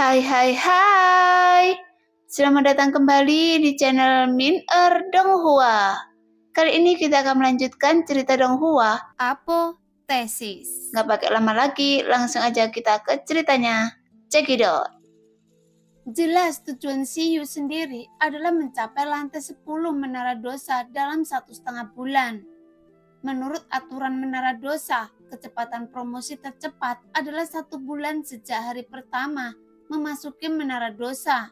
Hai hai hai. Selamat datang kembali di channel Min Donghua. Kali ini kita akan melanjutkan cerita Donghua. Apotesis. Nggak pakai lama lagi, langsung aja kita ke ceritanya. Check it out. Jelas tujuan Siyu sendiri adalah mencapai lantai 10 Menara Dosa dalam 1,5 bulan. Menurut aturan Menara Dosa, kecepatan promosi tercepat adalah 1 bulan sejak hari pertama memasuki Menara Dosa.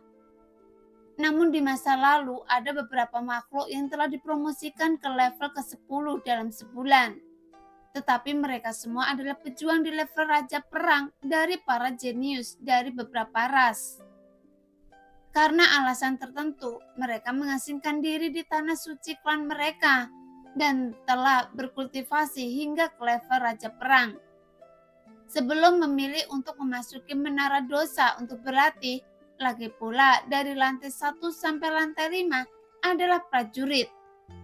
Namun di masa lalu ada beberapa makhluk yang telah dipromosikan ke level ke-10 dalam sebulan. Tetapi mereka semua adalah pejuang di level Raja Perang dari para jenius dari beberapa ras. Karena alasan tertentu, mereka mengasingkan diri di tanah suci klan mereka dan telah berkultivasi hingga ke level Raja Perang. Sebelum memilih untuk memasuki Menara Dosa untuk berlatih, lagi pula dari lantai 1 sampai lantai 5 adalah prajurit,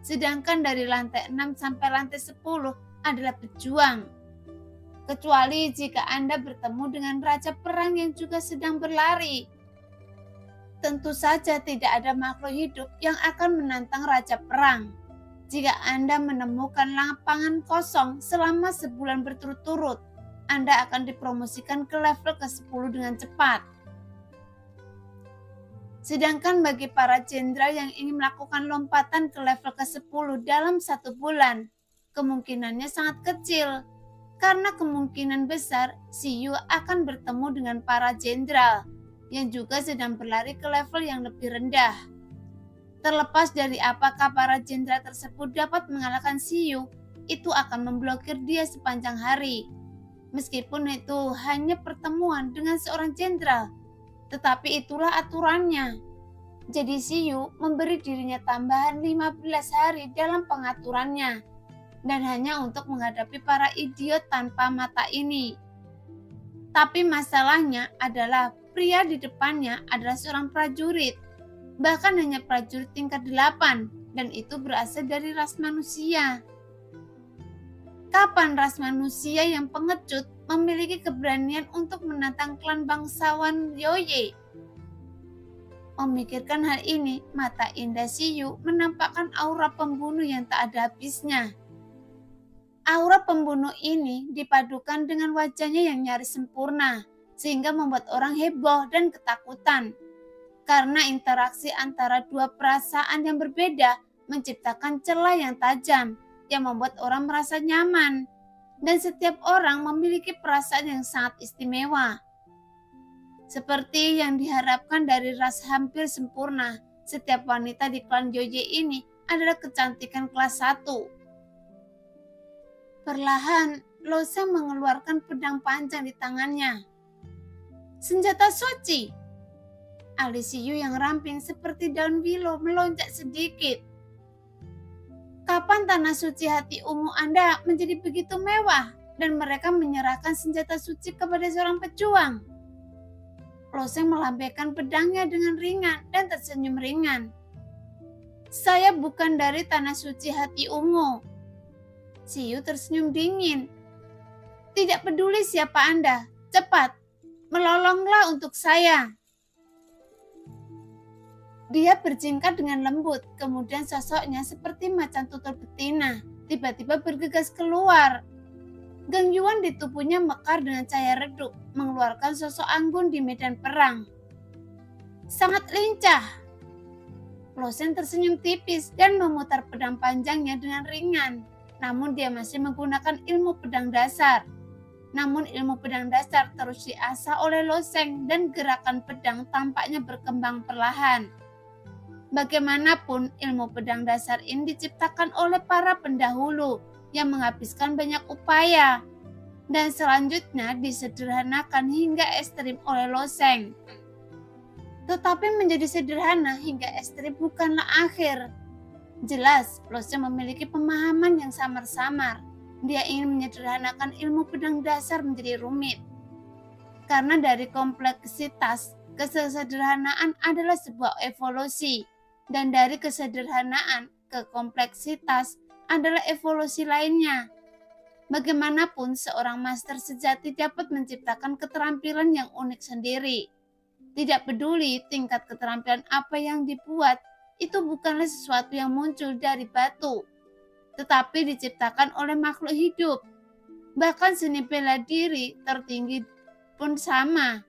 sedangkan dari lantai 6 sampai lantai 10 adalah pejuang. Kecuali jika Anda bertemu dengan Raja Perang yang juga sedang berlari. Tentu saja tidak ada makhluk hidup yang akan menantang Raja Perang. Jika Anda menemukan lapangan kosong selama sebulan berturut-turut, Anda akan dipromosikan ke level ke-10 dengan cepat. Sedangkan bagi para jenderal yang ingin melakukan lompatan ke level ke-10 dalam 1 bulan, kemungkinannya sangat kecil. Karena kemungkinan besar Siyu akan bertemu dengan para jenderal yang juga sedang berlari ke level yang lebih rendah. Terlepas dari apakah para jenderal tersebut dapat mengalahkan Siyu, itu akan memblokir dia sepanjang hari. Meskipun itu hanya pertemuan dengan seorang jenderal, tetapi itulah aturannya. Jadi Siyu memberi dirinya tambahan 15 hari dalam pengaturannya, dan hanya untuk menghadapi para idiot tanpa mata ini. Tapi masalahnya adalah pria di depannya adalah seorang prajurit, bahkan hanya prajurit tingkat 8, dan itu berasal dari ras manusia. Kapan ras manusia yang pengecut memiliki keberanian untuk menantang klan bangsawan Yoye? Memikirkan hal ini, mata indah Siyu menampakkan aura pembunuh yang tak ada habisnya. Aura pembunuh ini dipadukan dengan wajahnya yang nyaris sempurna, sehingga membuat orang heboh dan ketakutan. Karena interaksi antara dua perasaan yang berbeda menciptakan celah yang tajam, yang membuat orang merasa nyaman. Dan setiap orang memiliki perasaan yang sangat istimewa. Seperti yang diharapkan dari ras hampir sempurna, setiap wanita di klan Yoye ini adalah kecantikan kelas 1. Perlahan, Loseng mengeluarkan pedang panjang di tangannya. Senjata suci! Alis Siyu yang ramping seperti daun willow melonjak sedikit. Kapan tanah suci hati ungu Anda menjadi begitu mewah dan mereka menyerahkan senjata suci kepada seorang pejuang? Loseng melambaikan pedangnya dengan ringan dan tersenyum ringan. Saya bukan dari tanah suci hati ungu. Siyu tersenyum dingin. Tidak peduli siapa Anda, cepat, melolonglah untuk saya. Dia berjingkat dengan lembut, kemudian sosoknya seperti macan tutul betina, tiba-tiba bergegas keluar. Gangguan di tubuhnya mekar dengan cahaya redup, mengeluarkan sosok anggun di medan perang. Sangat lincah. Loseng tersenyum tipis dan memutar pedang panjangnya dengan ringan. Namun dia masih menggunakan ilmu pedang dasar. Namun ilmu pedang dasar terus diasah oleh Loseng dan gerakan pedang tampaknya berkembang perlahan. Bagaimanapun ilmu pedang dasar ini diciptakan oleh para pendahulu yang menghabiskan banyak upaya dan selanjutnya disederhanakan hingga ekstrim oleh Loseng. Tetapi menjadi sederhana hingga ekstrim bukanlah akhir. Jelas, Loseng memiliki pemahaman yang samar-samar. Dia ingin menyederhanakan ilmu pedang dasar menjadi rumit. Karena dari kompleksitas, kesederhanaan adalah sebuah evolusi. Dan dari kesederhanaan ke kompleksitas adalah evolusi lainnya. Bagaimanapun seorang master sejati dapat menciptakan keterampilan yang unik sendiri. Tidak peduli tingkat keterampilan apa yang dibuat, itu bukanlah sesuatu yang muncul dari batu, tetapi diciptakan oleh makhluk hidup. Bahkan seni bela diri tertinggi pun sama.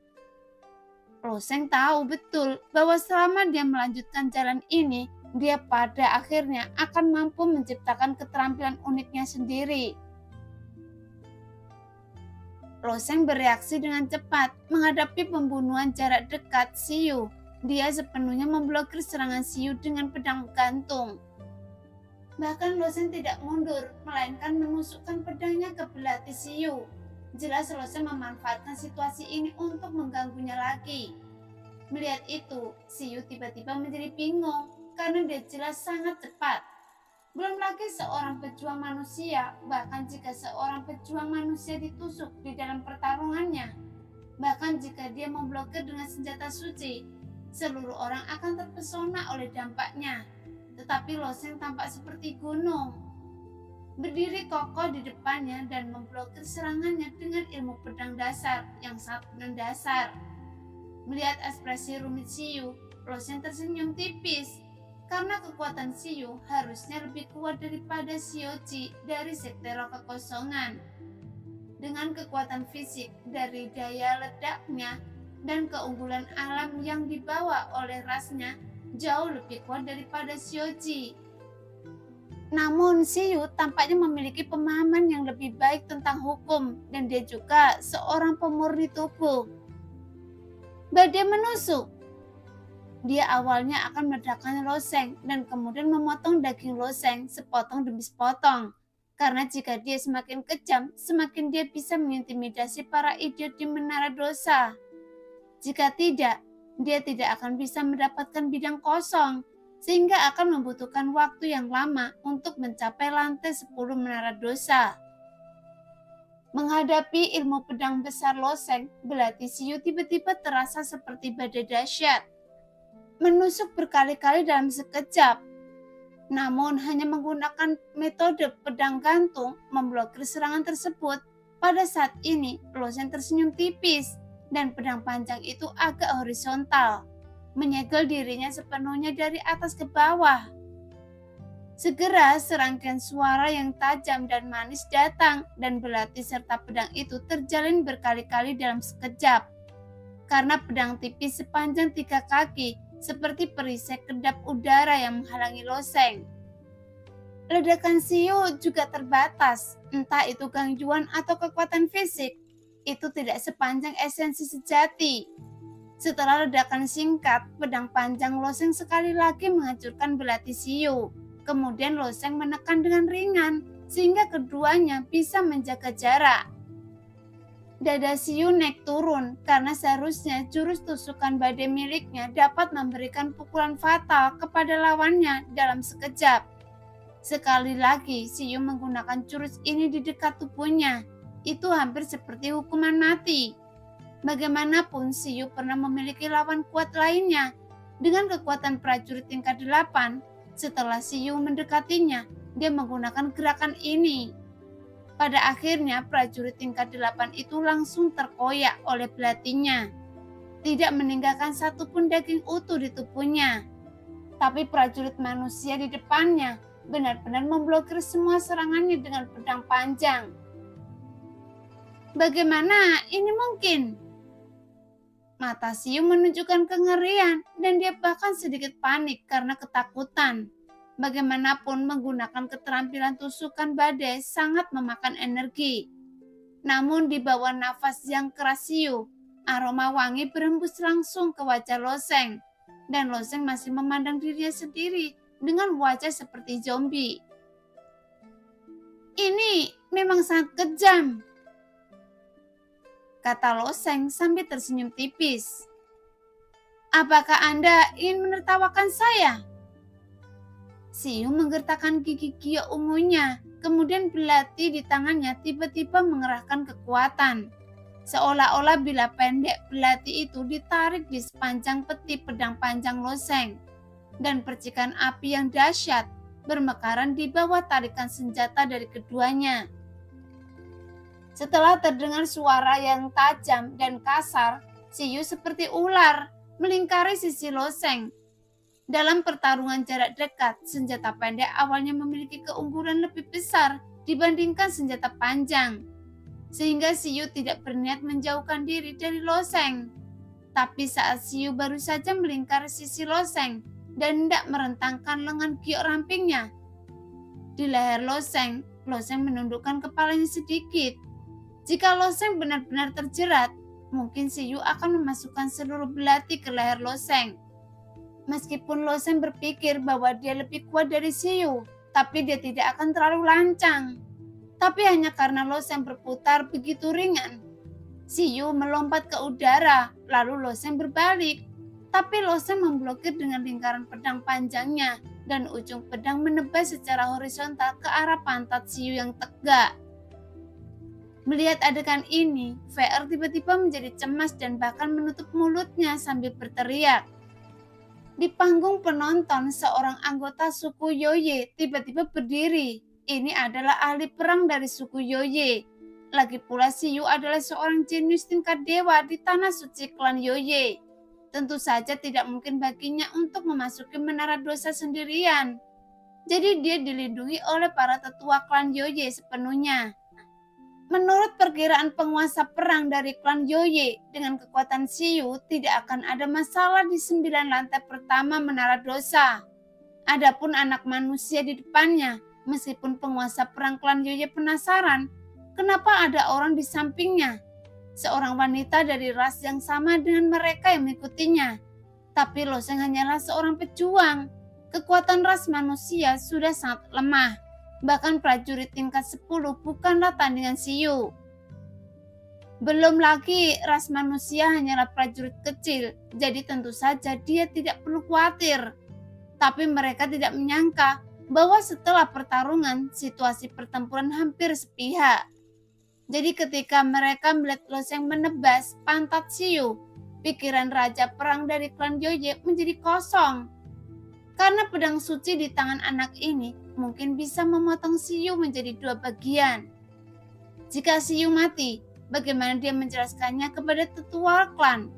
Loseng tahu betul bahwa selama dia melanjutkan jalan ini, dia pada akhirnya akan mampu menciptakan keterampilan uniknya sendiri. Loseng bereaksi dengan cepat menghadapi pembunuhan jarak dekat Siyu. Dia sepenuhnya memblokir serangan Siyu dengan pedang gantung. Bahkan Loseng tidak mundur, melainkan menusukkan pedangnya ke belati Siyu. Jelas Loseng memanfaatkan situasi ini untuk mengganggunya lagi. Melihat itu, Siyu tiba-tiba menjadi bingung karena dia jelas sangat cepat. Belum lagi seorang pejuang manusia, bahkan jika seorang pejuang manusia ditusuk di dalam pertarungannya, bahkan jika dia memblokir dengan senjata suci, seluruh orang akan terpesona oleh dampaknya. Tetapi Loseng tampak seperti gunung, berdiri kokoh di depannya dan memblokir serangannya dengan ilmu pedang dasar yang sangat mendasar. Melihat ekspresi rumit Siyu, Loseng tersenyum tipis, karena kekuatan Siyu harusnya lebih kuat daripada Shioji dari sekte roh kekosongan. Dengan kekuatan fisik dari daya ledaknya dan keunggulan alam yang dibawa oleh rasnya jauh lebih kuat daripada Shioji. Namun Siyu tampaknya memiliki pemahaman yang lebih baik tentang hukum dan dia juga seorang pemurni tubuh. Badai menusuk. Dia awalnya akan meledakkan Loseng dan kemudian memotong daging Loseng sepotong demi sepotong. Karena jika dia semakin kejam, semakin dia bisa mengintimidasi para idiot di Menara Dosa. Jika tidak, dia tidak akan bisa mendapatkan bidang kosong, sehingga akan membutuhkan waktu yang lama untuk mencapai lantai 10 Menara Dosa. Menghadapi ilmu pedang besar Loseng, belati Siyu tiba-tiba terasa seperti badai dahsyat. Menusuk berkali-kali dalam sekejap. Namun hanya menggunakan metode pedang gantung memblokir serangan tersebut. Pada saat ini, Loseng tersenyum tipis dan pedang panjang itu agak horizontal, menyegel dirinya sepenuhnya dari atas ke bawah. Segera serangkaian suara yang tajam dan manis datang dan belati serta pedang itu terjalin berkali-kali dalam sekejap. Karena pedang tipis sepanjang 3 kaki seperti perisai kedap udara yang menghalangi Loseng. Ledakan Siyu juga terbatas, entah itu gangguan atau kekuatan fisik. Itu tidak sepanjang esensi sejati. Setelah ledakan singkat, pedang panjang Loseng sekali lagi menghancurkan belati Siyu. Kemudian Loseng menekan dengan ringan, sehingga keduanya bisa menjaga jarak. Dada Siyu naik turun, karena seharusnya jurus tusukan badai miliknya dapat memberikan pukulan fatal kepada lawannya dalam sekejap. Sekali lagi, Siyu menggunakan jurus ini di dekat tubuhnya. Itu hampir seperti hukuman mati. Bagaimanapun, Siyu pernah memiliki lawan kuat lainnya. Dengan kekuatan prajurit tingkat 8, setelah Siyu mendekatinya, dia menggunakan gerakan ini. Pada akhirnya, prajurit tingkat 8 itu langsung terkoyak oleh belatinya. Tidak meninggalkan satupun daging utuh di tubuhnya. Tapi prajurit manusia di depannya benar-benar memblokir semua serangannya dengan pedang panjang. Bagaimana ini mungkin? Mata Siyu menunjukkan kengerian dan dia bahkan sedikit panik karena ketakutan. Bagaimanapun menggunakan keterampilan tusukan badai sangat memakan energi. Namun di bawah nafas yang keras Siyu, aroma wangi berembus langsung ke wajah Loseng. Dan Loseng masih memandang dirinya sendiri dengan wajah seperti zombie. Ini memang sangat kejam, kata Loseng sambil tersenyum tipis. Apakah Anda ingin menertawakan saya? Siyu menggertakkan gigi giok ungunya, kemudian belati di tangannya tiba-tiba mengerahkan kekuatan. Seolah-olah bila pendek belati itu ditarik di sepanjang peti pedang panjang Loseng. Dan percikan api yang dahsyat bermekaran di bawah tarikan senjata dari keduanya. Setelah terdengar suara yang tajam dan kasar, Siyu seperti ular melingkari sisi Loseng. Dalam pertarungan jarak dekat, senjata pendek awalnya memiliki keunggulan lebih besar dibandingkan senjata panjang, sehingga Siyu tidak berniat menjauhkan diri dari Loseng. Tapi saat Siyu baru saja melingkari sisi Loseng dan hendak merentangkan lengan giok rampingnya di leher Loseng, Loseng menundukkan kepalanya sedikit. Jika Loseng benar-benar terjerat, mungkin Siyu akan memasukkan seluruh belati ke leher Loseng. Meskipun Loseng berpikir bahwa dia lebih kuat dari Siyu, tapi dia tidak akan terlalu lancang. Tapi hanya karena Loseng berputar begitu ringan, Siyu melompat ke udara, lalu Loseng berbalik. Tapi Loseng memblokir dengan lingkaran pedang panjangnya, dan ujung pedang menebas secara horizontal ke arah pantat Siyu yang tegak. Melihat adegan ini, VR tiba-tiba menjadi cemas dan bahkan menutup mulutnya sambil berteriak. Di panggung penonton, seorang anggota suku Yoye tiba-tiba berdiri. Ini adalah ahli perang dari suku Yoye. Lagi pula Siyu adalah seorang jenius tingkat dewa di tanah suci klan Yoye. Tentu saja tidak mungkin baginya untuk memasuki menara dosa sendirian. Jadi dia dilindungi oleh para tetua klan Yoye sepenuhnya. Menurut perkiraan penguasa perang dari klan Yoye, dengan kekuatan Siyu tidak akan ada masalah di 9 lantai pertama menara dosa. Adapun anak manusia di depannya, meskipun penguasa perang klan Yoye penasaran, kenapa ada orang di sampingnya? Seorang wanita dari ras yang sama dengan mereka yang mengikutinya. Tapi Loseng hanyalah seorang pejuang. Kekuatan ras manusia sudah sangat lemah. Bahkan prajurit tingkat 10 bukanlah tandingan Siyu. Belum lagi ras manusia hanyalah prajurit kecil, jadi tentu saja dia tidak perlu khawatir. Tapi mereka tidak menyangka bahwa setelah pertarungan, situasi pertempuran hampir sepihak. Jadi ketika mereka melihat Loseng menebas pantat Siyu, pikiran raja perang dari klan Yoye menjadi kosong. Karena pedang suci di tangan anak ini mungkin bisa memotong Siyu menjadi 2 bagian. Jika Siyu mati, bagaimana dia menjelaskannya kepada tetua klan?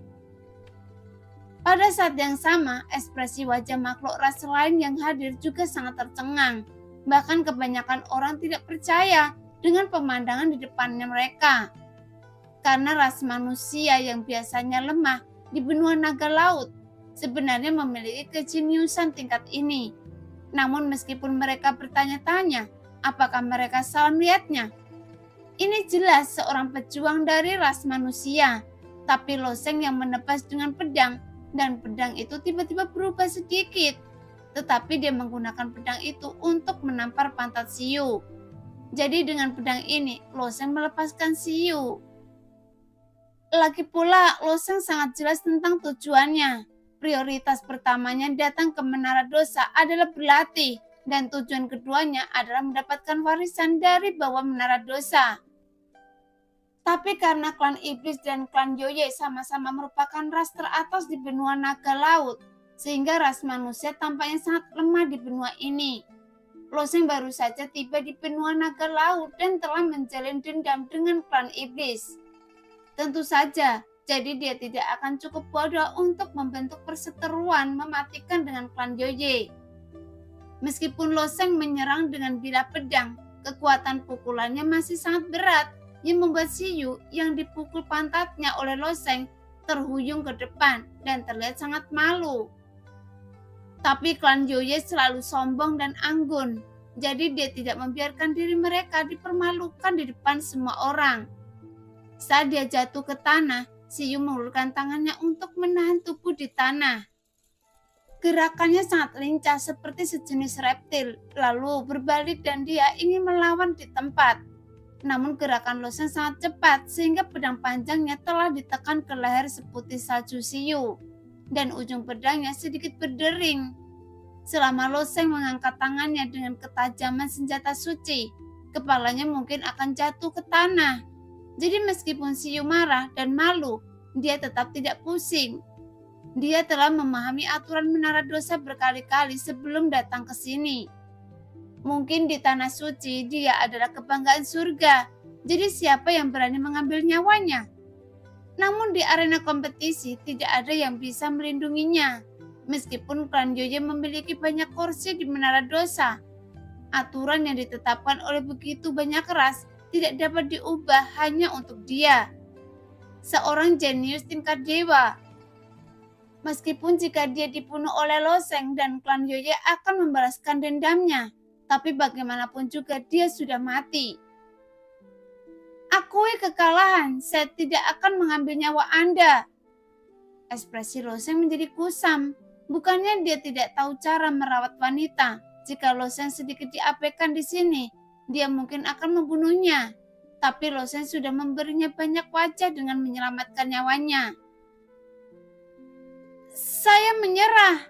Pada saat yang sama, ekspresi wajah makhluk ras lain yang hadir juga sangat tercengang. Bahkan kebanyakan orang tidak percaya dengan pemandangan di depannya mereka. Karena ras manusia yang biasanya lemah di benua naga laut sebenarnya memiliki kejeniusan tingkat ini. Namun meskipun mereka bertanya-tanya apakah mereka salah melihatnya, ini jelas seorang pejuang dari ras manusia. Tapi Loseng yang menebas dengan pedang, dan pedang itu tiba-tiba berubah sedikit. Tetapi dia menggunakan pedang itu untuk menampar pantat Siyu. Jadi dengan pedang ini, Loseng melepaskan Siyu. Lagi pula, Loseng sangat jelas tentang tujuannya. Prioritas pertamanya datang ke Menara Dosa adalah berlatih, dan tujuan keduanya adalah mendapatkan warisan dari bawah Menara Dosa. Tapi karena klan Iblis dan klan Yoye sama-sama merupakan ras teratas di benua naga laut, sehingga ras manusia tampaknya sangat lemah di benua ini. Loseng baru saja tiba di benua naga laut dan telah menjalin dendam dengan klan Iblis. Tentu saja, jadi dia tidak akan cukup bodoh untuk membentuk perseteruan mematikan dengan klan Yoye. Meskipun Loseng menyerang dengan bilah pedang, kekuatan pukulannya masih sangat berat yang membuat Siyu yang dipukul pantatnya oleh Loseng terhuyung ke depan dan terlihat sangat malu. Tapi klan Yoye selalu sombong dan anggun, jadi dia tidak membiarkan diri mereka dipermalukan di depan semua orang. Saat dia jatuh ke tanah, Siyu mengulurkan tangannya untuk menahan tubuh di tanah. Gerakannya sangat lincah seperti sejenis reptil, lalu berbalik dan dia ingin melawan di tempat. Namun gerakan Loseng sangat cepat sehingga pedang panjangnya telah ditekan ke leher seputih salju Siyu. Dan ujung pedangnya sedikit berdering. Selama Loseng mengangkat tangannya dengan ketajaman senjata suci, kepalanya mungkin akan jatuh ke tanah. Jadi meskipun Siyu marah dan malu, dia tetap tidak pusing. Dia telah memahami aturan Menara Dosa berkali-kali sebelum datang ke sini. Mungkin di tanah suci dia adalah kebanggaan surga, jadi siapa yang berani mengambil nyawanya? Namun di arena kompetisi tidak ada yang bisa melindunginya. Meskipun klan Yoye memiliki banyak kursi di Menara Dosa, aturan yang ditetapkan oleh begitu banyak ras tidak dapat diubah hanya untuk dia. Seorang jenius tingkat dewa. Meskipun jika dia dibunuh oleh Loseng dan klan Yoye akan membalaskan dendamnya, tapi bagaimanapun juga dia sudah mati. Akui kekalahan, saya tidak akan mengambil nyawa Anda. Ekspresi Loseng menjadi kusam. Bukannya dia tidak tahu cara merawat wanita. Jika Loseng sedikit diabaikan di sini, dia mungkin akan membunuhnya. Tapi Loseng sudah memberinya banyak wajah dengan menyelamatkan nyawanya. Saya menyerah,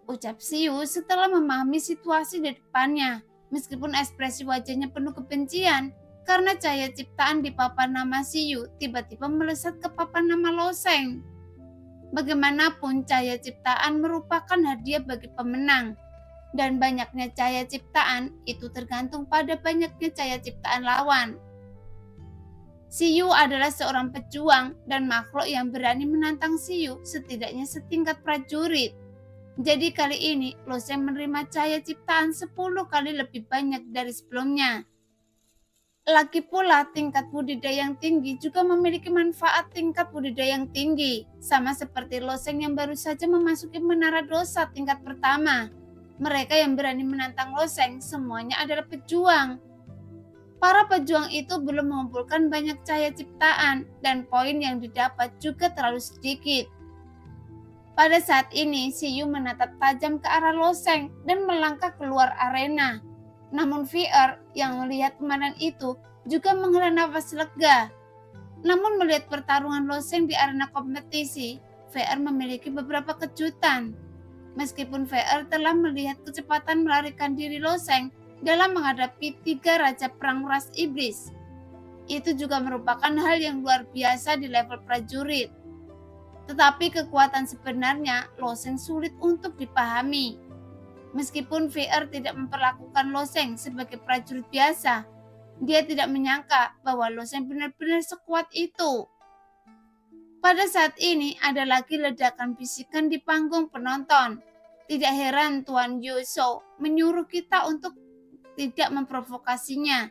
ucap Siyu setelah memahami situasi di depannya. Meskipun ekspresi wajahnya penuh kebencian, karena cahaya ciptaan di papan nama Siyu tiba-tiba melesat ke papan nama Loseng. Bagaimanapun cahaya ciptaan merupakan hadiah bagi pemenang, dan banyaknya cahaya ciptaan itu tergantung pada banyaknya cahaya ciptaan lawan. Siyu adalah seorang pejuang dan makhluk yang berani menantang Siyu setidaknya setingkat prajurit. Jadi kali ini Loseng menerima cahaya ciptaan 10 kali lebih banyak dari sebelumnya. Lagi pula tingkat budidaya yang tinggi juga memiliki manfaat tingkat budidaya yang tinggi, sama seperti Loseng yang baru saja memasuki Menara Dosa tingkat pertama. Mereka yang berani menantang Loseng semuanya adalah pejuang. Para pejuang itu belum mengumpulkan banyak cahaya ciptaan dan poin yang didapat juga terlalu sedikit. Pada saat ini, Siyu menatap tajam ke arah Loseng dan melangkah keluar arena. Namun VR yang melihat pemandangan itu juga menghela nafas lega. Namun melihat pertarungan Loseng di arena kompetisi, VR memiliki beberapa kejutan. Meskipun VR telah melihat kecepatan melarikan diri Loseng dalam menghadapi 3 raja perang ras iblis, itu juga merupakan hal yang luar biasa di level prajurit. Tetapi kekuatan sebenarnya Loseng sulit untuk dipahami. Meskipun VR tidak memperlakukan Loseng sebagai prajurit biasa, dia tidak menyangka bahwa Loseng benar-benar sekuat itu. Pada saat ini ada lagi ledakan bisikan di panggung penonton. Tidak heran Tuan Yoso menyuruh kita untuk tidak memprovokasinya.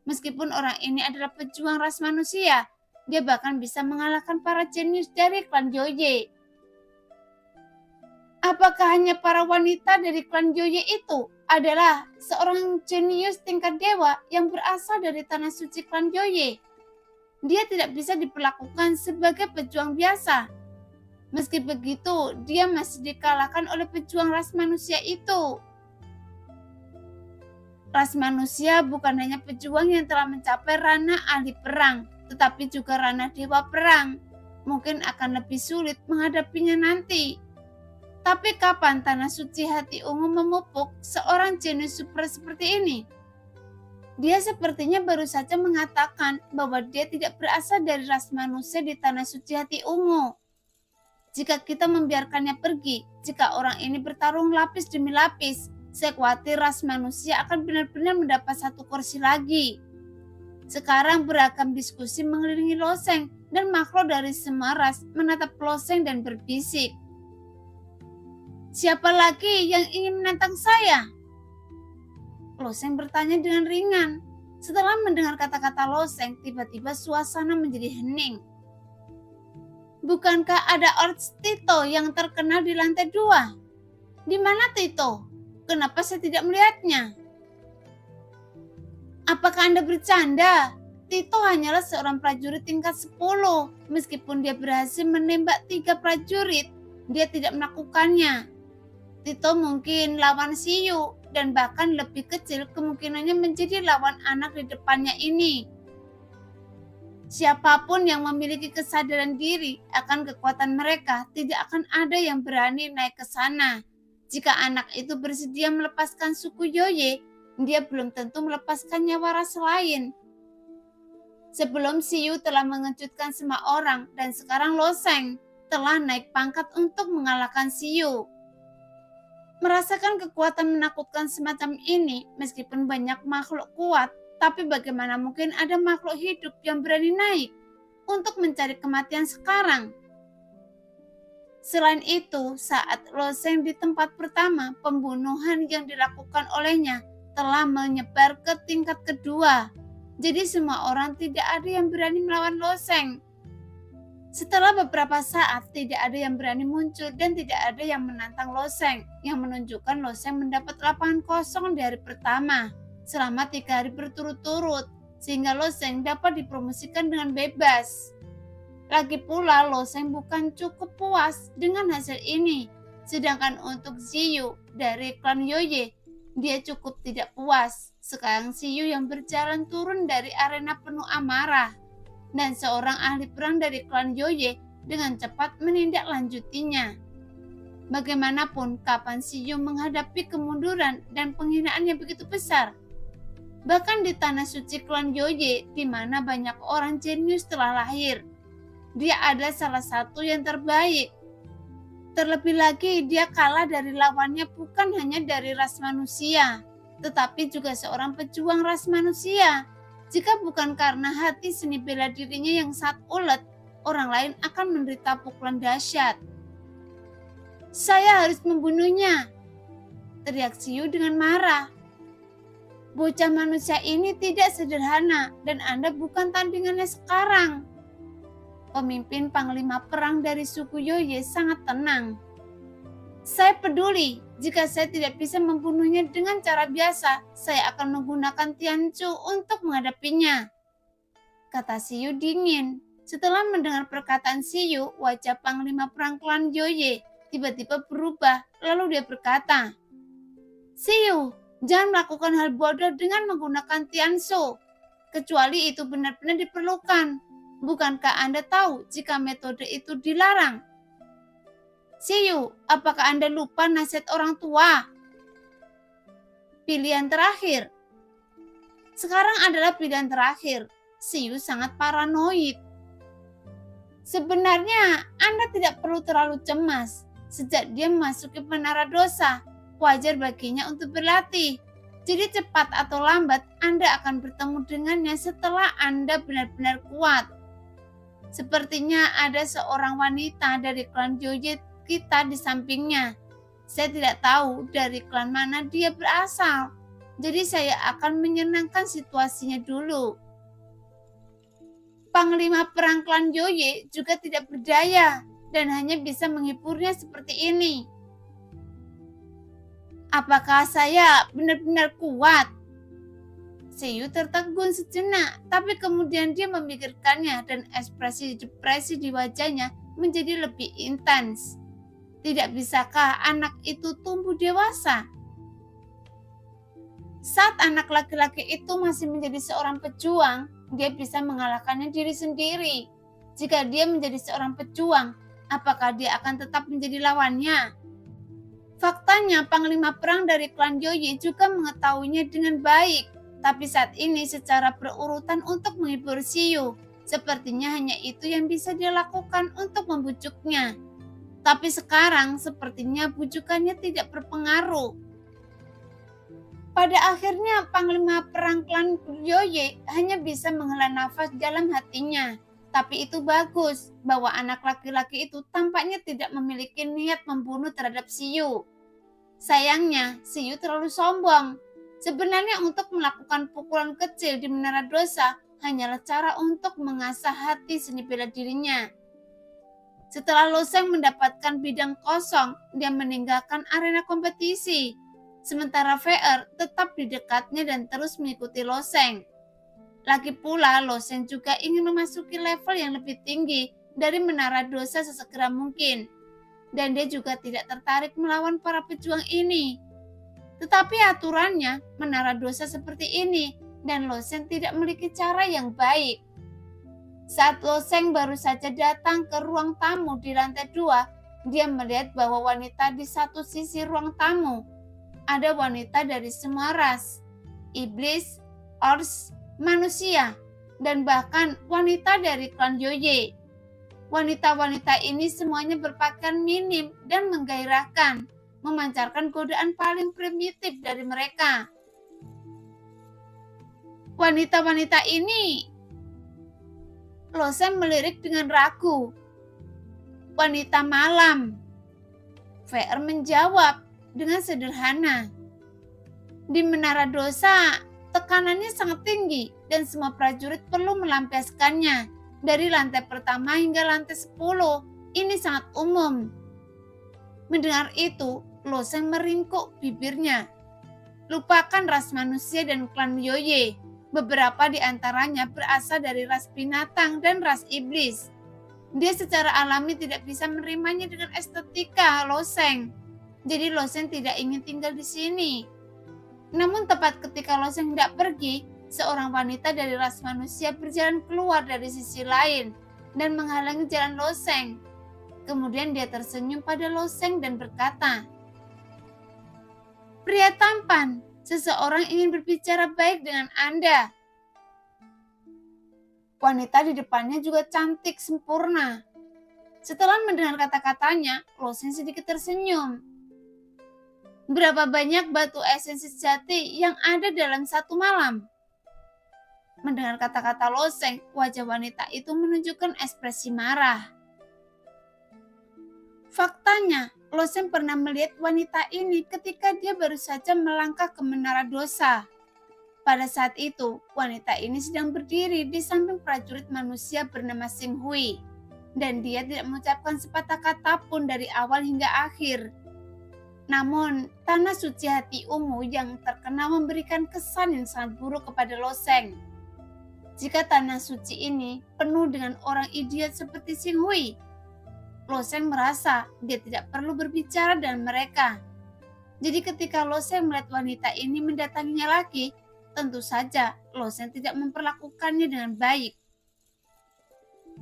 Meskipun orang ini adalah pejuang ras manusia, dia bahkan bisa mengalahkan para jenius dari klan Yoye. Apakah hanya para wanita dari klan Yoye itu adalah seorang jenius tingkat dewa yang berasal dari tanah suci klan Yoye? Dia tidak bisa diperlakukan sebagai pejuang biasa. Meski begitu, dia masih dikalahkan oleh pejuang ras manusia itu. Ras manusia bukan hanya pejuang yang telah mencapai ranah ahli perang, tetapi juga ranah dewa perang. Mungkin akan lebih sulit menghadapinya nanti. Tapi kapan tanah suci hati ungu memupuk seorang jenius super seperti ini? Dia sepertinya baru saja mengatakan bahwa dia tidak berasal dari ras manusia di tanah suci hati ungu. Jika kita membiarkannya pergi, jika orang ini bertarung lapis demi lapis, saya khawatir ras manusia akan benar-benar mendapat satu kursi lagi. Sekarang beragam diskusi mengelilingi Loseng dan makhluk dari semua ras menatap Loseng dan berbisik. Siapa lagi yang ingin menantang saya? Loseng bertanya dengan ringan. Setelah mendengar kata-kata Loseng, tiba-tiba suasana menjadi hening. Bukankah ada Orcs Tito yang terkenal di lantai 2? Di mana Tito? Kenapa saya tidak melihatnya? Apakah Anda bercanda? Tito hanyalah seorang prajurit tingkat 10. Meskipun dia berhasil menembak 3 prajurit, dia tidak melakukannya. Tito mungkin lawan Siyu dan bahkan lebih kecil kemungkinannya menjadi lawan anak di depannya ini. Siapapun yang memiliki kesadaran diri akan kekuatan mereka, tidak akan ada yang berani naik ke sana. Jika anak itu bersedia melepaskan suku Yoye, dia belum tentu melepaskan nyawa ras lain. Sebelum Siyu telah mengejutkan semua orang dan sekarang Loseng telah naik pangkat untuk mengalahkan Siyu. Merasakan kekuatan menakutkan semacam ini, meskipun banyak makhluk kuat, tapi bagaimana mungkin ada makhluk hidup yang berani naik? untuk mencari kematian sekarang. Selain itu, saat Loseng di tempat pertama, pembunuhan yang dilakukan olehnya telah menyebar ke tingkat kedua. Jadi semua orang tidak ada yang berani melawan Loseng. Setelah beberapa saat, tidak ada yang berani muncul dan tidak ada yang menantang Loseng, yang menunjukkan Loseng mendapat lapangan kosong di hari pertama selama 3 hari berturut-turut, sehingga Loseng dapat dipromosikan dengan bebas. Lagi pula, Loseng bukan cukup puas dengan hasil ini, sedangkan untuk Ziyu dari klan Yoye, dia cukup tidak puas. Sekarang Ziyu yang berjalan turun dari arena penuh amarah, dan seorang ahli perang dari klan Yoye dengan cepat menindaklanjutinya. Bagaimanapun, kapan Ziyu menghadapi kemunduran dan penghinaan yang begitu besar? Bahkan di tanah suci klan Yoye, di mana banyak orang jenius telah lahir, dia adalah salah satu yang terbaik. Terlebih lagi, dia kalah dari lawannya bukan hanya dari ras manusia, tetapi juga seorang pejuang ras manusia. Jika bukan karena hati seni bela dirinya yang sangat ulet, orang lain akan menderita pukulan dahsyat. "Saya harus membunuhnya!" teriak Ziyu dengan marah. "Bocah manusia ini tidak sederhana dan Anda bukan tandingannya sekarang." Pemimpin panglima perang dari suku Yoye sangat tenang. "Saya peduli, jika saya tidak bisa membunuhnya dengan cara biasa, saya akan menggunakan Tianchu untuk menghadapinya," kata Ziyu dingin. Setelah mendengar perkataan Ziyu, wajah panglima perang klan Yoye tiba-tiba berubah, lalu dia berkata, "Ziyu, jangan melakukan hal bodoh dengan menggunakan Tianchu, kecuali itu benar-benar diperlukan. Bukankah Anda tahu jika metode itu dilarang?" "Ziyu, apakah Anda lupa nasihat orang tua? Pilihan terakhir." Sekarang adalah pilihan terakhir. Ziyu sangat paranoid. Sebenarnya Anda tidak perlu terlalu cemas. Sejak dia memasuki menara dosa, wajar baginya untuk berlatih. Jadi cepat atau lambat Anda akan bertemu dengannya setelah Anda benar-benar kuat. Sepertinya ada seorang wanita dari klan Yoye kita di sampingnya. Saya tidak tahu dari klan mana dia berasal. Jadi saya akan menyenangkan situasinya dulu. Panglima perang klan Yoye juga tidak berdaya dan hanya bisa menghiburnya seperti ini. Apakah saya benar-benar kuat? Ziyu tertegun sejenak, tapi kemudian dia memikirkannya dan ekspresi depresi di wajahnya menjadi lebih intens. Tidak bisakah anak itu tumbuh dewasa? Saat anak laki-laki itu masih menjadi seorang pejuang, dia bisa mengalahkannya diri sendiri. Jika dia menjadi seorang pejuang, apakah dia akan tetap menjadi lawannya? Faktanya, panglima perang dari klan Yoye juga mengetahuinya dengan baik. Tapi saat ini secara berurutan untuk menghibur Ziyu, sepertinya hanya itu yang bisa dia lakukan untuk membujuknya. Tapi sekarang sepertinya bujukannya tidak berpengaruh. Pada akhirnya panglima perang klan Yoye hanya bisa menghela nafas dalam hatinya. Tapi itu bagus bahwa anak laki-laki itu tampaknya tidak memiliki niat membunuh terhadap Ziyu. Sayangnya, Ziyu terlalu sombong. Sebenarnya untuk melakukan pukulan kecil di menara dosa hanyalah cara untuk mengasah hati seni bela dirinya. Setelah Loseng mendapatkan bidang kosong, dia meninggalkan arena kompetisi. Sementara VR tetap di dekatnya dan terus mengikuti Loseng. Lagi pula, Loseng juga ingin memasuki level yang lebih tinggi dari menara dosa sesegera mungkin. Dan dia juga tidak tertarik melawan para pejuang ini. Tetapi aturannya menara dosa seperti ini dan Loseng tidak memiliki cara yang baik. Saat Loseng baru saja datang ke ruang tamu di lantai 2, dia melihat bahwa wanita di satu sisi ruang tamu. Ada wanita dari semua ras, iblis, ors, manusia, dan bahkan wanita dari klan Yoye. Wanita-wanita ini semuanya berpakaian minim dan menggairahkan, memancarkan godaan paling primitif dari mereka. Wanita-wanita ini Loseng melirik dengan ragu. "Wanita malam," VR menjawab dengan sederhana. Di Menara Dosa, tekanannya sangat tinggi dan semua prajurit perlu melampiaskannya. Dari lantai pertama hingga lantai 10, ini sangat umum. Mendengar itu, Loseng meringkuk bibirnya. Lupakan ras manusia dan klan Yoye. Beberapa di antaranya berasal dari ras binatang dan ras iblis. Dia secara alami tidak bisa menerimanya dengan estetika Loseng. Jadi Loseng tidak ingin tinggal di sini. Namun tepat ketika Loseng hendak pergi, seorang wanita dari ras manusia berjalan keluar dari sisi lain dan menghalangi jalan Loseng. Kemudian dia tersenyum pada Loseng dan berkata, "Pria tampan, seseorang ingin berbicara baik dengan Anda." Wanita di depannya juga cantik sempurna. Setelah mendengar kata-katanya, Loseng sedikit tersenyum. "Berapa banyak batu esensi sejati yang ada dalam satu malam?" Mendengar kata-kata Loseng, wajah wanita itu menunjukkan ekspresi marah. Faktanya, Loseng pernah melihat wanita ini ketika dia baru saja melangkah ke Menara Dosa. Pada saat itu, wanita ini sedang berdiri di samping prajurit manusia bernama Xing Hui, dan dia tidak mengucapkan sepatah kata pun dari awal hingga akhir. Namun, tanah suci hati ungu yang terkenal memberikan kesan yang sangat buruk kepada Loseng. Jika tanah suci ini penuh dengan orang idiot seperti Xing Hui, Loseng merasa dia tidak perlu berbicara dengan mereka. Jadi ketika Loseng melihat wanita ini mendatanginya lagi, tentu saja Loseng tidak memperlakukannya dengan baik.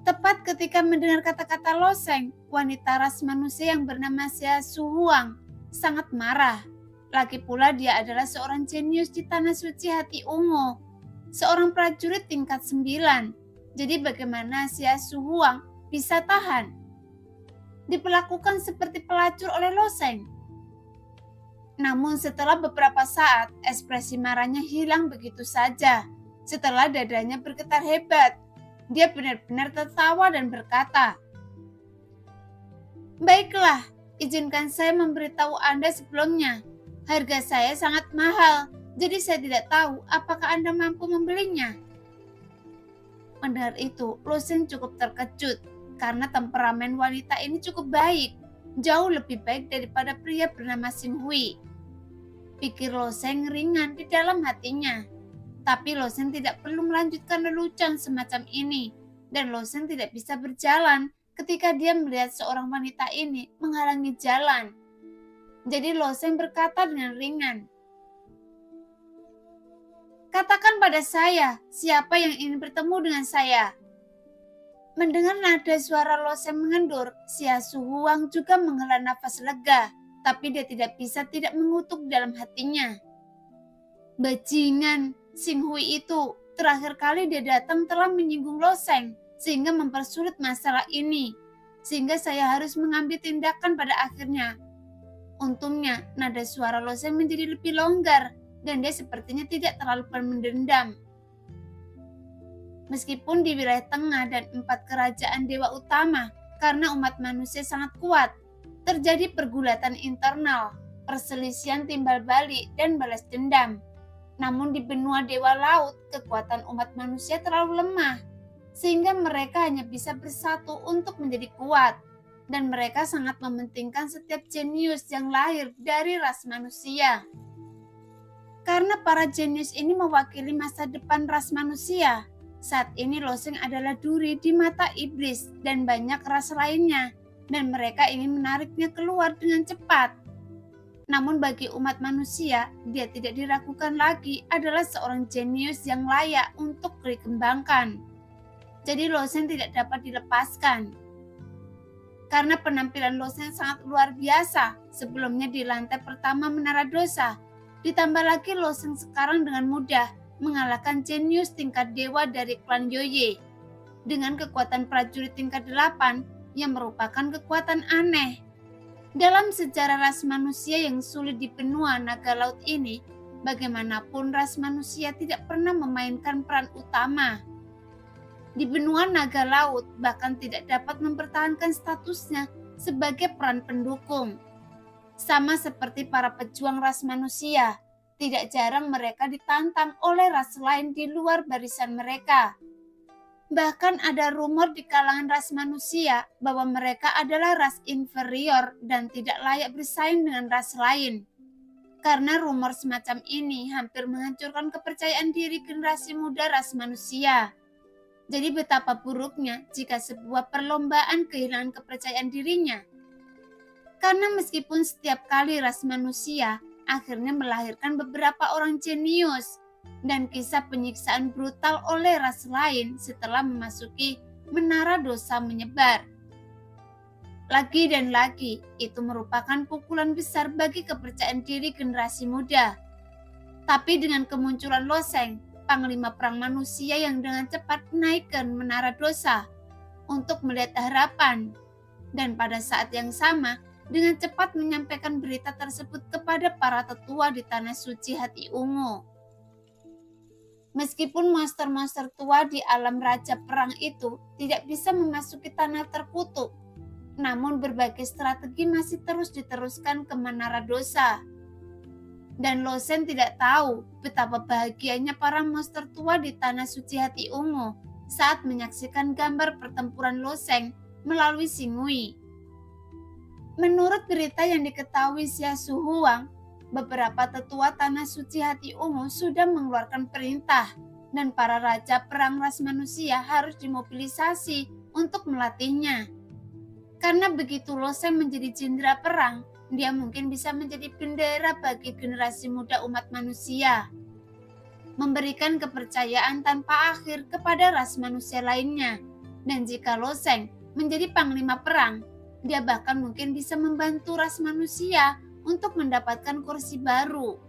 Tepat ketika mendengar kata-kata Loseng, wanita ras manusia yang bernama Xia Suhuang sangat marah. Lagi pula dia adalah seorang jenius di tanah suci hati ungu, seorang prajurit tingkat 9. Jadi bagaimana Xia Suhuang bisa tahan? Diperlakukan seperti pelacur oleh Loseng. Namun setelah beberapa saat, ekspresi marahnya hilang begitu saja. Setelah dadanya bergetar hebat, dia benar-benar tertawa dan berkata, "Baiklah, izinkan saya memberitahu Anda sebelumnya. Harga saya sangat mahal, jadi saya tidak tahu apakah Anda mampu membelinya." Mendengar itu, Loseng cukup terkejut karena temperamen wanita ini cukup baik, jauh lebih baik daripada pria bernama Xing Hui. Pikir Loseng ringan di dalam hatinya. Tapi Loseng tidak perlu melanjutkan lelucon semacam ini, dan Loseng tidak bisa berjalan ketika dia melihat seorang wanita ini menghalangi jalan. Jadi Loseng berkata dengan ringan, "Katakan pada saya, siapa yang ingin bertemu dengan saya?" Mendengar nada suara Loseng mengendur, Xia Suhuang juga menghela nafas lega, tapi dia tidak bisa tidak mengutuk dalam hatinya. Bajingan, Xing Hui itu terakhir kali dia datang telah menyinggung Loseng, sehingga mempersulit masalah ini, sehingga saya harus mengambil tindakan pada akhirnya. Untungnya, nada suara Loseng menjadi lebih longgar, dan dia sepertinya tidak terlalu mendendam. Meskipun di wilayah tengah dan 4 kerajaan dewa utama, karena umat manusia sangat kuat, terjadi pergulatan internal, perselisihan timbal balik, dan balas dendam. Namun di benua dewa laut, kekuatan umat manusia terlalu lemah, sehingga mereka hanya bisa bersatu untuk menjadi kuat, dan mereka sangat mementingkan setiap jenius yang lahir dari ras manusia. Karena para jenius ini mewakili masa depan ras manusia, saat ini Loseng adalah duri di mata iblis dan banyak ras lainnya, dan mereka ingin menariknya keluar dengan cepat. Namun bagi umat manusia, dia tidak diragukan lagi adalah seorang jenius yang layak untuk dikembangkan. Jadi Loseng tidak dapat dilepaskan. Karena penampilan Loseng sangat luar biasa sebelumnya di lantai pertama Menara Dosa, ditambah lagi Loseng sekarang dengan mudah mengalahkan jenius tingkat dewa dari klan Yoye dengan kekuatan prajurit tingkat 8 yang merupakan kekuatan aneh. Dalam sejarah ras manusia yang sulit di benua naga laut ini, bagaimanapun ras manusia tidak pernah memainkan peran utama. di benua naga laut bahkan tidak dapat mempertahankan statusnya sebagai peran pendukung. Sama seperti para pejuang ras manusia, tidak jarang mereka ditantang oleh ras lain di luar barisan mereka. Bahkan ada rumor di kalangan ras manusia bahwa mereka adalah ras inferior dan tidak layak bersaing dengan ras lain. Karena rumor semacam ini hampir menghancurkan kepercayaan diri generasi muda ras manusia. Jadi betapa buruknya jika sebuah perlombaan kehilangan kepercayaan dirinya. Karena meskipun setiap kali ras manusia akhirnya melahirkan beberapa orang jenius dan kisah penyiksaan brutal oleh ras lain setelah memasuki menara dosa menyebar. Lagi dan lagi, itu merupakan pukulan besar bagi kepercayaan diri generasi muda. Tapi dengan kemunculan Loseng, panglima perang manusia yang dengan cepat naikkan menara dosa untuk melihat harapan, dan pada saat yang sama dengan cepat menyampaikan berita tersebut kepada para tetua di tanah suci hati ungu. Meskipun monster-monster tua di alam raja perang itu tidak bisa memasuki tanah terkutuk, namun berbagai strategi masih terus diteruskan ke menara dosa. Dan Losen tidak tahu betapa bahagianya para monster tua di tanah suci hati ungu saat menyaksikan gambar pertempuran Loseng melalui Singui. Menurut berita yang diketahui Xia Su Huang, beberapa tetua tanah suci hati ungu sudah mengeluarkan perintah dan para raja perang ras manusia harus dimobilisasi untuk melatihnya. Karena begitu Loseng menjadi jenderal perang, dia mungkin bisa menjadi bendera bagi generasi muda umat manusia, memberikan kepercayaan tanpa akhir kepada ras manusia lainnya. Dan jika Loseng menjadi panglima perang, dia bahkan mungkin bisa membantu ras manusia untuk mendapatkan kursi baru.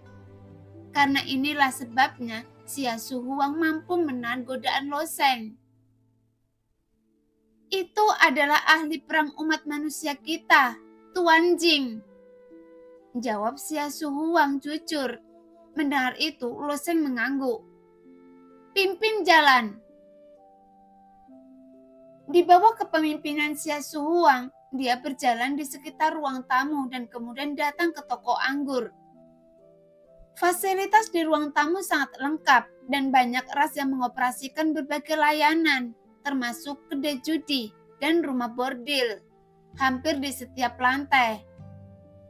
Karena inilah sebabnya Xia Su Huang mampu menahan godaan Loseng. Itu adalah ahli perang umat manusia kita, Tuan Jing, jawab Xia Su Huang jujur. Mendengar itu, Loseng mengangguk. Pimpin jalan. Di bawah kepemimpinan Xia Su Huang, dia berjalan di sekitar ruang tamu dan kemudian datang ke toko anggur. Fasilitas di ruang tamu sangat lengkap dan banyak ras yang mengoperasikan berbagai layanan, termasuk kedai judi dan rumah bordil, hampir di setiap lantai.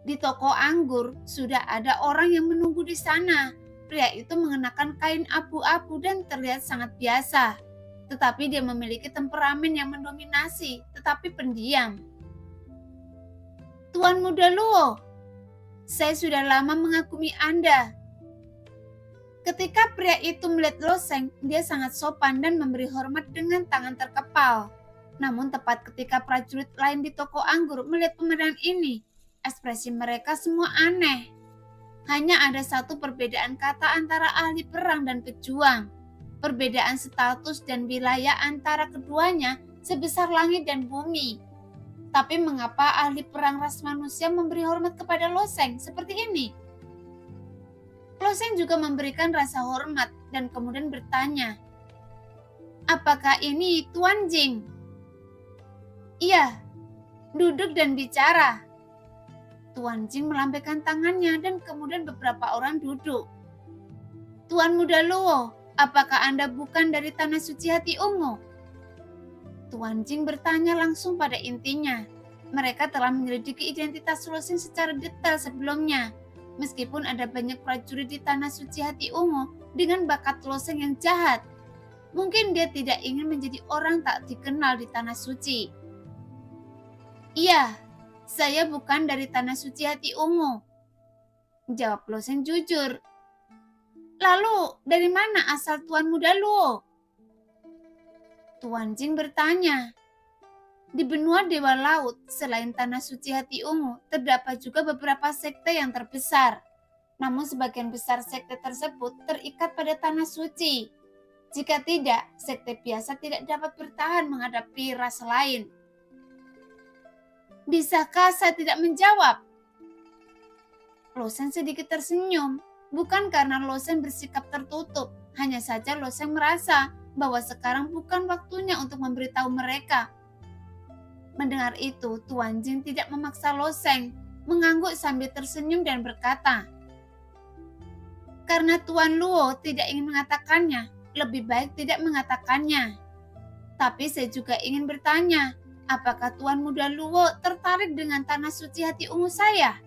Di toko anggur sudah ada orang yang menunggu di sana. Pria itu mengenakan kain abu-abu dan terlihat sangat biasa, tetapi dia memiliki temperamen yang mendominasi, tetapi pendiam. Tuan Muda Luo, saya sudah lama mengagumi Anda. Ketika pria itu melihat Loseng, dia sangat sopan dan memberi hormat dengan tangan terkepal. Namun tepat ketika prajurit lain di toko anggur melihat pemandangan ini, ekspresi mereka semua aneh. Hanya ada satu perbedaan kata antara ahli perang dan pejuang. Perbedaan status dan wilayah antara keduanya sebesar langit dan bumi. Tapi mengapa ahli perang ras manusia memberi hormat kepada Loseng seperti ini? Loseng juga memberikan rasa hormat dan kemudian bertanya, apakah ini Tuan Jing? Iya, duduk dan bicara. Tuan Jing melambaikan tangannya dan kemudian beberapa orang duduk. Tuan Muda Luo, apakah Anda bukan dari tanah suci hati ungu? Tuan Jing bertanya langsung pada intinya. Mereka telah menyelidiki identitas Loseng secara detail sebelumnya. Meskipun ada banyak prajurit di tanah suci hati ungu dengan bakat Loseng yang jahat, mungkin dia tidak ingin menjadi orang tak dikenal di tanah suci. Iya, saya bukan dari tanah suci hati ungu, jawab Loseng jujur. Lalu, dari mana asal Tuan Muda Luo? Tuan Jing bertanya. Di benua Dewa Laut, selain tanah suci hati ungu, terdapat juga beberapa sekte yang terbesar. Namun sebagian besar sekte tersebut terikat pada tanah suci. Jika tidak, sekte biasa tidak dapat bertahan menghadapi ras lain. Bisakah saya tidak menjawab? Loseng sedikit tersenyum, bukan karena Loseng bersikap tertutup, hanya saja Loseng merasa bahwa sekarang bukan waktunya untuk memberitahu mereka. Mendengar itu, Tuan Jing tidak memaksa Lo Sheng, mengangguk sambil tersenyum dan berkata, "Karena Tuan Luo tidak ingin mengatakannya, lebih baik tidak mengatakannya. Tapi saya juga ingin bertanya, apakah Tuan Muda Luo tertarik dengan tanah suci hati ungu saya?"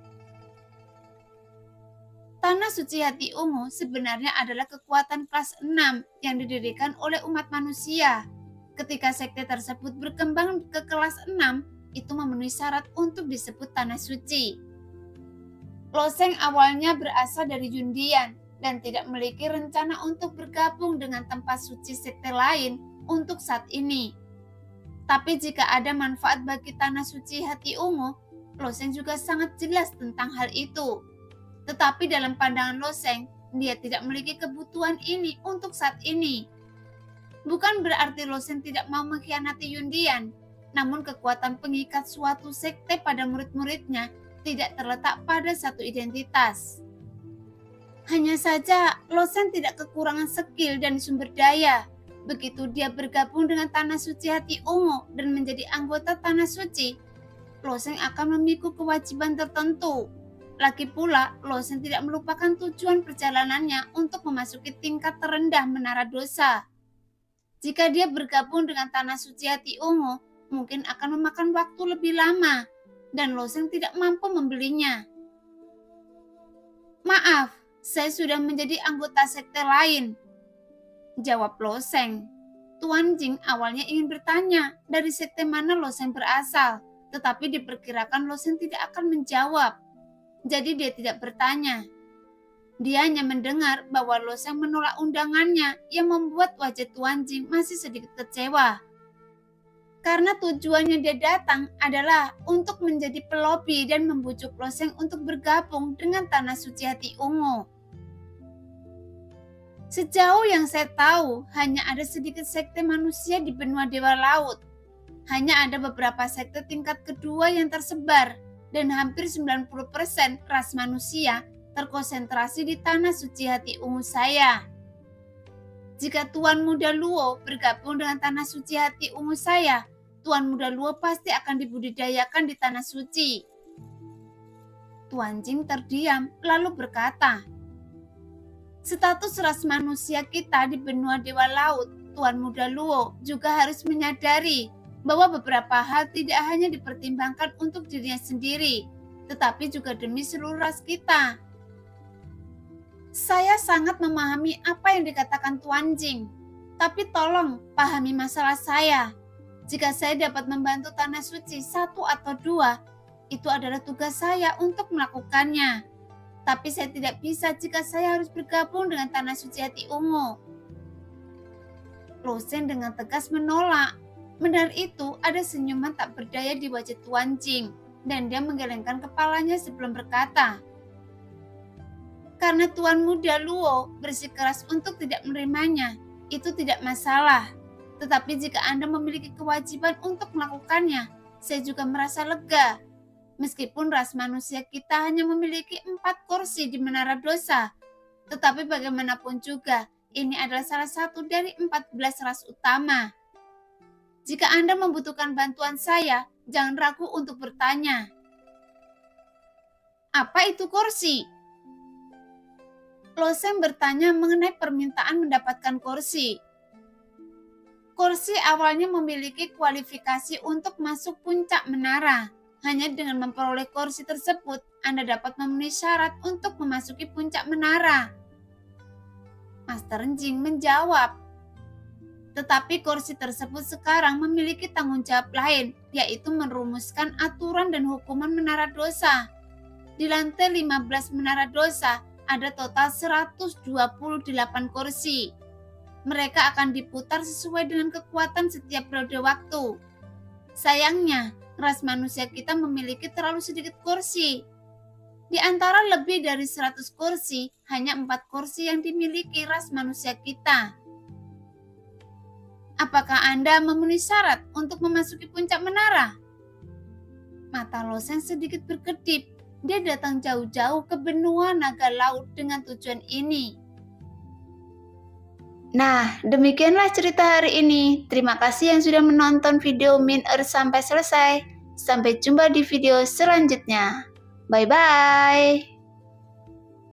Tanah suci hati ungu sebenarnya adalah kekuatan kelas 6 yang didirikan oleh umat manusia. Ketika sekte tersebut berkembang ke kelas 6, itu memenuhi syarat untuk disebut tanah suci. Lo Sheng awalnya berasal dari Yundian dan tidak memiliki rencana untuk bergabung dengan tempat suci sekte lain untuk saat ini. Tapi jika ada manfaat bagi tanah suci hati ungu, Lo Sheng juga sangat jelas tentang hal itu. Tetapi dalam pandangan Lo Sheng, dia tidak memiliki kebutuhan ini untuk saat ini. Bukan berarti Lo Sheng tidak mau mengkhianati Yundian, namun kekuatan pengikat suatu sekte pada murid-muridnya tidak terletak pada satu identitas. Hanya saja, Lo Sheng tidak kekurangan skill dan sumber daya. Begitu dia bergabung dengan Tanah Suci Hati Ungu dan menjadi anggota Tanah Suci, Lo Sheng akan memikul kewajiban tertentu. Lagi pula, Lo Sheng tidak melupakan tujuan perjalanannya untuk memasuki tingkat terendah menara dosa. Jika dia bergabung dengan Tanah Suci Hati Ungu, mungkin akan memakan waktu lebih lama, dan Lo Sheng tidak mampu membelinya. "Maaf, saya sudah menjadi anggota sekte lain," jawab Lo Sheng. Tuan Jing awalnya ingin bertanya dari sekte mana Lo Sheng berasal, tetapi diperkirakan Lo Sheng tidak akan menjawab. Jadi dia tidak bertanya. Dia hanya mendengar bahwa Lo Sheng menolak undangannya yang membuat wajah Tuan Jing masih sedikit kecewa. Karena tujuannya dia datang adalah untuk menjadi pelobi dan membujuk Lo Sheng untuk bergabung dengan Tanah Suci Hati Ungu. Sejauh yang saya tahu, hanya ada sedikit sekte manusia di benua Dewa Laut. Hanya ada beberapa sekte tingkat kedua yang tersebar, dan hampir 90% ras manusia terkonsentrasi di Tanah Suci Hati Ungu saya. Jika Tuan Muda Luo bergabung dengan Tanah Suci Hati Ungu saya, Tuan Muda Luo pasti akan dibudidayakan di Tanah Suci. Tuan Jing terdiam lalu berkata, "Status ras manusia kita di benua Dewa Laut, Tuan Muda Luo juga harus menyadari bahwa beberapa hal tidak hanya dipertimbangkan untuk dirinya sendiri, tetapi juga demi seluruh ras kita." Saya sangat memahami apa yang dikatakan Tuan Jing, tapi tolong pahami masalah saya. Jika saya dapat membantu Tanah Suci 1 atau 2, itu adalah tugas saya untuk melakukannya. Tapi saya tidak bisa jika saya harus bergabung dengan Tanah Suci Hati Ungu. Lo Sheng dengan tegas menolak. Mendengar itu, ada senyuman tak berdaya di wajah Tuan Jing, dan dia menggelengkan kepalanya sebelum berkata, "Karena Tuan Muda Luo bersikeras untuk tidak menerimanya, itu tidak masalah. Tetapi jika Anda memiliki kewajiban untuk melakukannya, saya juga merasa lega. Meskipun ras manusia kita hanya memiliki 4 kursi di Menara Dosa, tetapi bagaimanapun juga, ini adalah salah satu dari 14 ras utama. Jika Anda membutuhkan bantuan saya, jangan ragu untuk bertanya." "Apa itu kursi?" Lo Sheng bertanya mengenai permintaan mendapatkan kursi. Kursi awalnya memiliki kualifikasi untuk masuk puncak menara. Hanya dengan memperoleh kursi tersebut, Anda dapat memenuhi syarat untuk memasuki puncak menara. Master Jing menjawab. Tetapi kursi tersebut sekarang memiliki tanggung jawab lain, yaitu merumuskan aturan dan hukuman menara dosa. Di lantai 15 menara dosa, ada total 128 kursi. Mereka akan diputar sesuai dengan kekuatan setiap periode waktu. Sayangnya, ras manusia kita memiliki terlalu sedikit kursi. Di antara lebih dari 100 kursi, hanya 4 kursi yang dimiliki ras manusia kita. Apakah Anda memenuhi syarat untuk memasuki puncak menara? Mata Lo Sheng sedikit berkedip. Dia datang jauh-jauh ke benua naga laut dengan tujuan ini. Nah, demikianlah cerita hari ini. Terima kasih yang sudah menonton video Min-er sampai selesai. Sampai jumpa di video selanjutnya. Bye-bye.